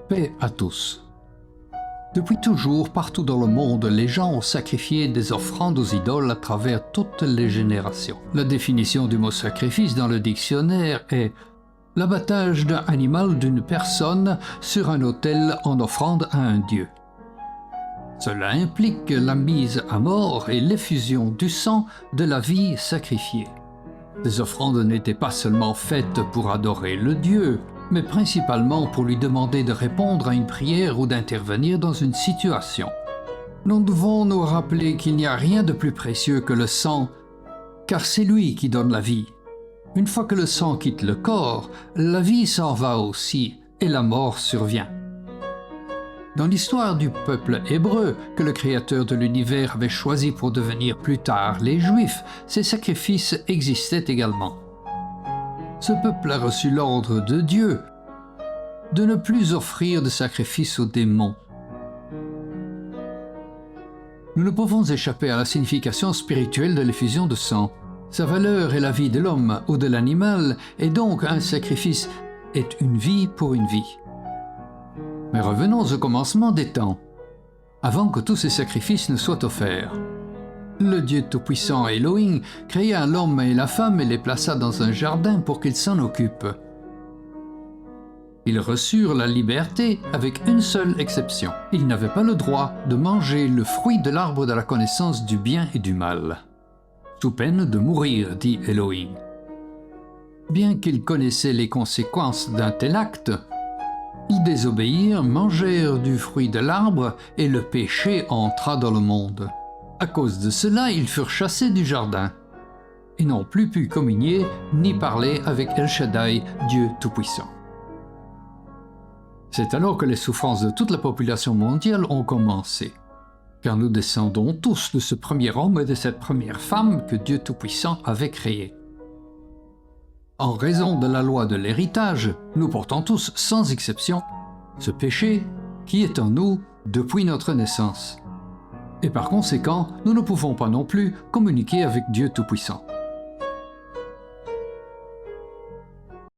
Paix à tous. Depuis toujours, partout dans le monde, les gens ont sacrifié des offrandes aux idoles à travers toutes les générations. La définition du mot sacrifice dans le dictionnaire est l'abattage d'un animal d'une personne sur un autel en offrande à un dieu. Cela implique la mise à mort et l'effusion du sang de la vie sacrifiée. Les offrandes n'étaient pas seulement faites pour adorer le dieu, mais principalement pour lui demander de répondre à une prière ou d'intervenir dans une situation. Nous devons nous rappeler qu'il n'y a rien de plus précieux que le sang, car c'est lui qui donne la vie. Une fois que le sang quitte le corps, la vie s'en va aussi, et la mort survient. Dans l'histoire du peuple hébreu, que le Créateur de l'univers avait choisi pour devenir plus tard les Juifs, ces sacrifices existaient également. Ce peuple a reçu l'ordre de Dieu de ne plus offrir de sacrifices aux démons. Nous ne pouvons échapper à la signification spirituelle de l'effusion de sang. Sa valeur est la vie de l'homme ou de l'animal, et donc un sacrifice est une vie pour une vie. Mais revenons au commencement des temps, avant que tous ces sacrifices ne soient offerts. Le Dieu Tout-Puissant Elohim créa l'homme et la femme et les plaça dans un jardin pour qu'ils s'en occupent. Ils reçurent la liberté avec une seule exception. Ils n'avaient pas le droit de manger le fruit de l'arbre de la connaissance du bien et du mal, sous peine de mourir, dit Elohim. Bien qu'ils connaissaient les conséquences d'un tel acte, ils désobéirent, mangèrent du fruit de l'arbre et le péché entra dans le monde. À cause de cela, ils furent chassés du jardin et n'ont plus pu communier ni parler avec El Shaddai, Dieu Tout-Puissant. C'est alors que les souffrances de toute la population mondiale ont commencé, car nous descendons tous de ce premier homme et de cette première femme que Dieu Tout-Puissant avait créé. En raison de la loi de l'héritage, nous portons tous, sans exception, ce péché qui est en nous depuis notre naissance. Et par conséquent, nous ne pouvons pas non plus communiquer avec Dieu Tout-Puissant.